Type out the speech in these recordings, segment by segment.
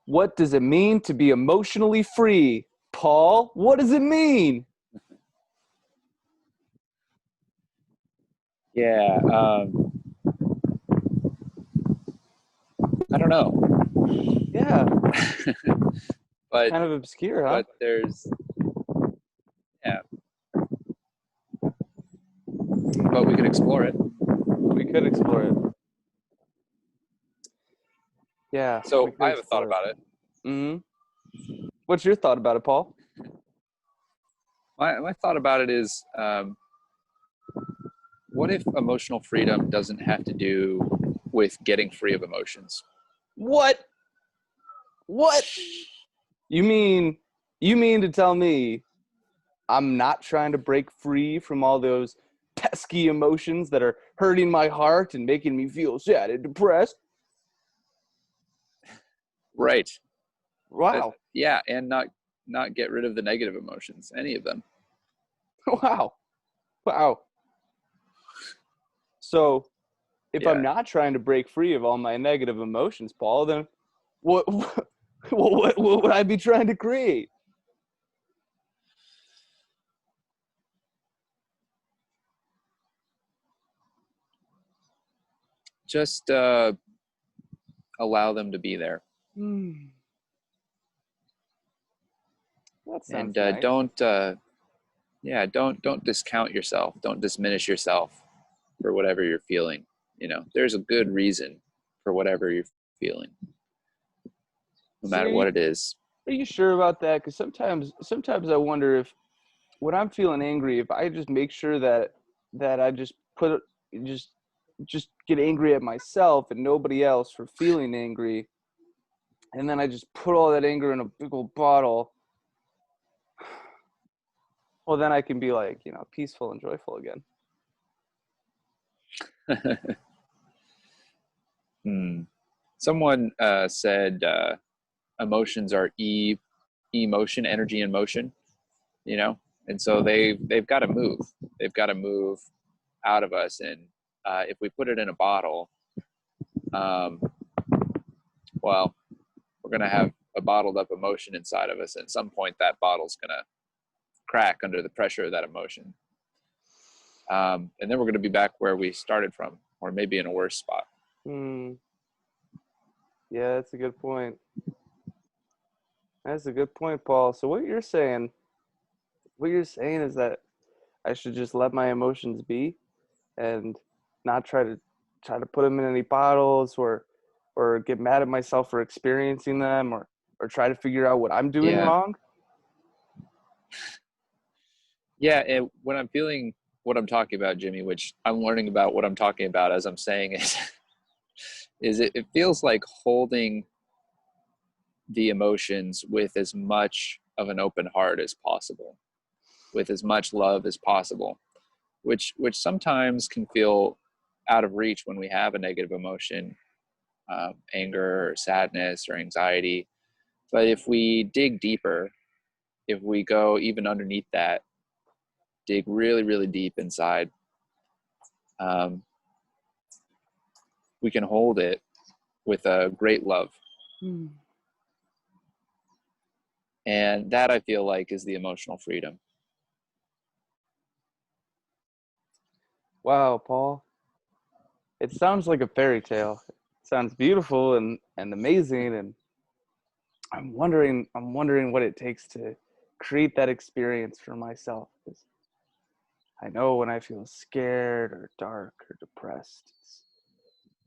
What does it mean to be emotionally free? Paul, what does it mean? Yeah, I don't know, Yeah, but kind of obscure, huh? but there's yeah, but we can explore it. We could explore it. Yeah, we So could I have a thought explore it. about it. Mm-hmm. What's your thought about it, Paul? My thought about it is, what if emotional freedom doesn't have to do with getting free of emotions? What? What? You mean you mean to tell me I'm not trying to break free from all those pesky emotions that are hurting my heart and making me feel sad and depressed? Right. Wow. Yeah, and not get rid of the negative emotions, any of them. Wow. Wow. So, if I'm Yeah. not trying to break free of all my negative emotions, Paul, then what would I be trying to create? Just allow them to be there, Hmm. That and sounds nice. don't discount yourself. Don't diminish yourself for whatever you're feeling. There's a good reason for whatever you're feeling, no matter what See, it is. are you sure about that? Because sometimes I wonder if when I'm feeling angry, if I just make sure that I just just just get angry at myself and nobody else for feeling angry, and then I just put all that anger in a big old bottle, well, then I can be like, peaceful and joyful again. Hmm. Someone said emotions are emotion, energy in motion. And so they've got to move. They've got to move out of us, and if we put it in a bottle, um, well, we're going to have a bottled up emotion inside of us. And at some point, that bottle's going to crack under the pressure of that emotion. And then we're going to be back where we started from, or maybe in a worse spot. Hmm. Yeah, that's a good point. That's a good point, Paul. So what you're saying is that I should just let my emotions be and not try to put them in any bottles or get mad at myself for experiencing them or try to figure out what I'm doing Yeah. wrong. Yeah. And when I'm feeling what I'm talking about, Jimmy, which I'm learning about what I'm talking about as I'm saying it, it feels like holding the emotions with as much of an open heart as possible, with as much love as possible, which sometimes can feel out of reach when we have a negative emotion, anger or sadness or anxiety. But if we dig deeper, if we go even underneath that, dig really, really deep inside, um, we can hold it with a great love. Hmm. And that I feel like is the emotional freedom. Wow, Paul. It sounds like a fairy tale. It sounds beautiful and amazing, and I'm wondering what it takes to create that experience for myself. 'Cause I know when I feel scared or dark or depressed,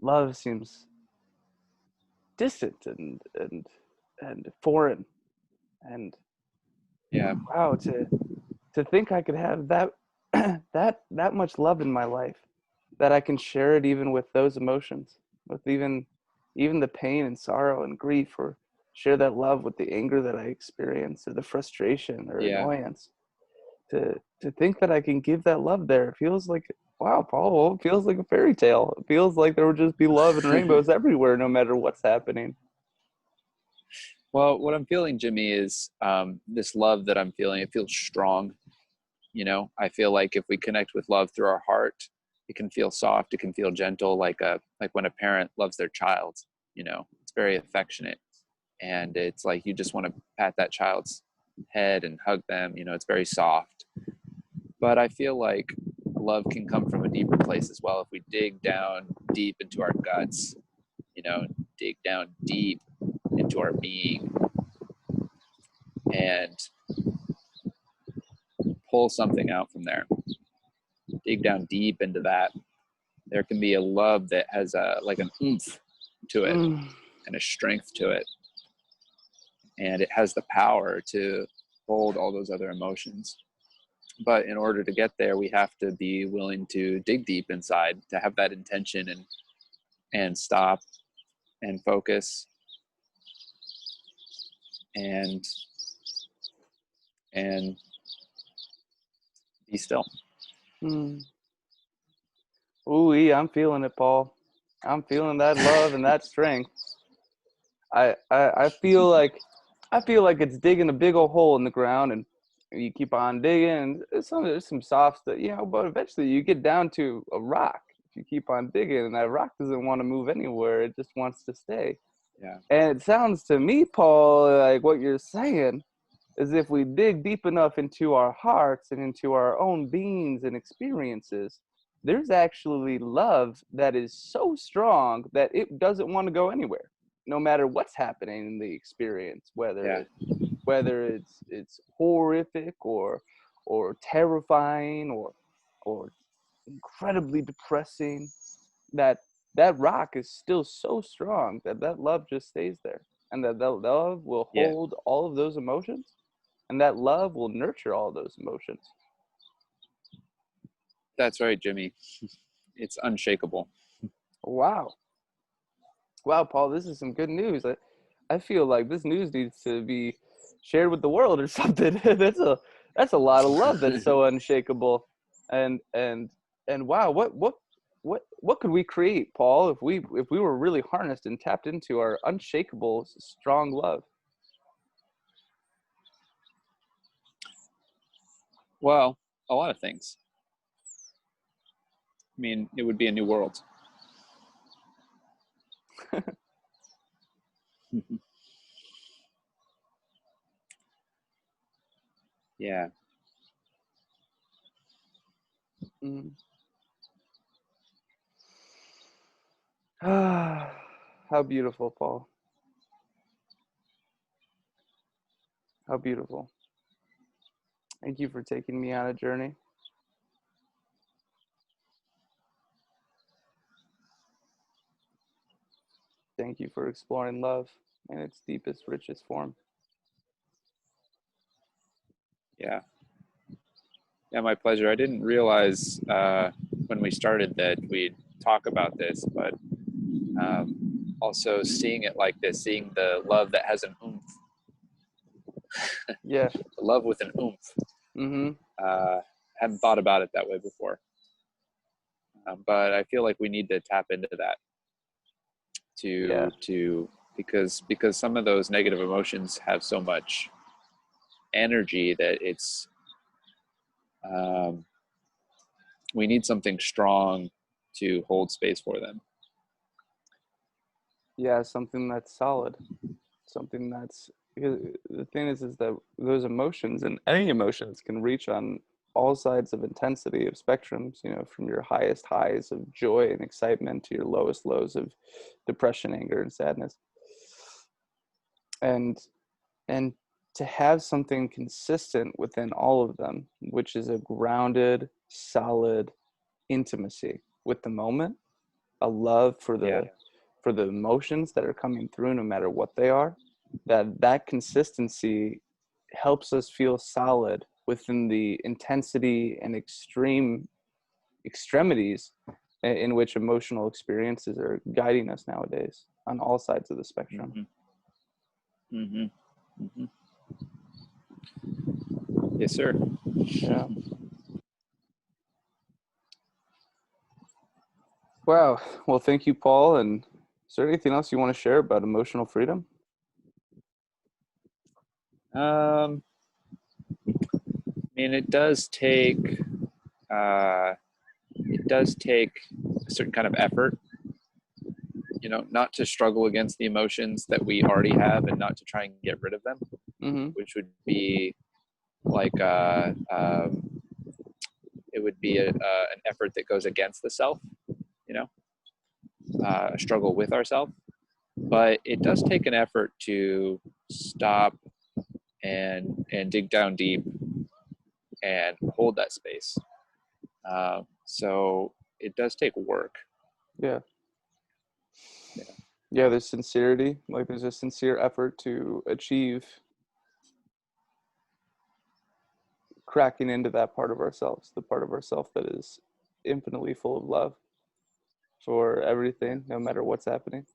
love seems distant and foreign. And Yeah. wow, to think I could have that that much love in my life, that I can share it even with those emotions, with even the pain and sorrow and grief, or share that love with the anger that I experience or the frustration or Yeah. annoyance. To think that I can give that love there feels like, wow, Paul, it feels like a fairy tale. It feels like there would just be love and rainbows everywhere, no matter what's happening. Well, what I'm feeling, Jimmy, is this love that I'm feeling. It feels strong. I feel like if we connect with love through our heart, it can feel soft. It can feel gentle, like when a parent loves their child. It's very affectionate. and it's like you just want to pat that child's head and hug them. It's very soft. But I feel like love can come from a deeper place as well if we dig down deep into our guts, dig down deep into our being and pull something out from there. Dig down deep into that. There can be a love that has like an oomph to it and a strength to it. And it has the power to hold all those other emotions. But in order to get there, we have to be willing to dig deep inside, to have that intention and stop and focus and be still. Mm. Ooh, I'm feeling it, Paul. I'm feeling that love and that strength. I feel like it's digging a big old hole in the ground, and you keep on digging. And there's some soft stuff, but eventually you get down to a rock. If you keep on digging, and that rock doesn't want to move anywhere; it just wants to stay. Yeah. And it sounds to me, Paul, like what you're saying is if we dig deep enough into our hearts and into our own beings and experiences, there's actually love that is so strong that it doesn't want to go anywhere, no matter what's happening in the experience, Yeah. whether it's horrific or terrifying or incredibly depressing. That rock is still so strong that love just stays there, and that love will Yeah. hold all of those emotions, and that love will nurture all those emotions. That's right, Jimmy. It's unshakable. Wow. Wow, Paul, this is some good news. I feel like this news needs to be shared with the world or something. That's a lot of love that's so unshakable. And wow, what could we create, Paul, if we were really harnessed and tapped into our unshakable strong love? Well, a lot of things. I mean, it would be a new world. Yeah. Mm. How beautiful, Paul. How beautiful. Thank you for taking me on a journey. Thank you for exploring love in its deepest, richest form. Yeah. Yeah, my pleasure. I didn't realize when we started that we'd talk about this, but also seeing it like this, seeing the love that has an oomph, Yeah. the love with an oomph. Mm-hmm. Hadn't thought about it that way before. But I feel like we need to tap into that Yeah. because some of those negative emotions have so much energy that it's we need something strong to hold space for them. Yeah. Something that's solid. Something that's, because the thing is that those emotions, and any emotions, can reach on all sides of intensity of spectrums, from your highest highs of joy and excitement to your lowest lows of depression, anger, and sadness. And and to have something consistent within all of them, which is a grounded, solid intimacy with the moment, a love for Yeah. the emotions that are coming through, no matter what they are, that consistency helps us feel solid within the intensity and extremities in which emotional experiences are guiding us nowadays on all sides of the spectrum. Mm-hmm. Mm-hmm. Mm-hmm. Yes, sir. Yeah. Wow. Well, thank you, Paul. And is there anything else you want to share about emotional freedom? I mean, uh, it does take a certain kind of effort not to struggle against the emotions that we already have and not to try and get rid of them, Mm-hmm. which would be like it would be an effort that goes against the self, a struggle with ourself. But it does take an effort to stop and dig down deep and hold that space. So it does take work. Yeah. Yeah. Yeah, there's sincerity. Like there's a sincere effort to achieve cracking into that part of ourselves, the part of ourself that is infinitely full of love for Yeah. everything, no matter what's happening.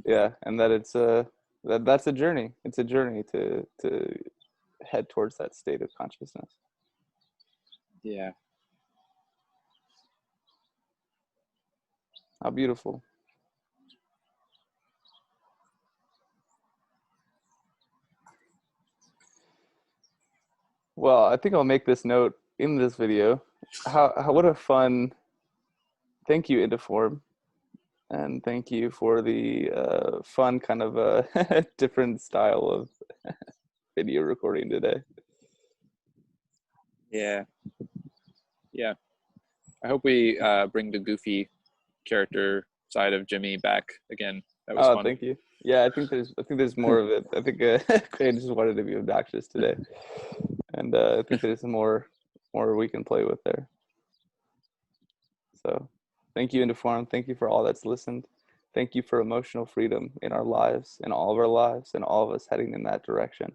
Yeah, and that it's a that's a journey. It's a journey to head towards that state of consciousness. Yeah. How beautiful. Well, I think I'll make this note in this video. How what a fun, thank you, Indiform, and thank you for the fun kind of different style of video recording today. Yeah. Yeah. I hope we bring the goofy character side of Jimmy back again. That was Oh, fun. thank you. Yeah, I think there's more of it. I think Clay just wanted to be obnoxious today, and I think there's more we can play with there. So, thank you, Indiform. Thank you for all that's listened. Thank you for emotional freedom in our lives, in all of our lives, and all of us heading in that direction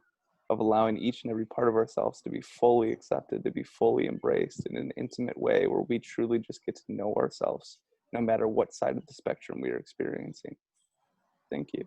of allowing each and every part of ourselves to be fully accepted, to be fully embraced in an intimate way where we truly just get to know ourselves, no matter what side of the spectrum we are experiencing. Thank you.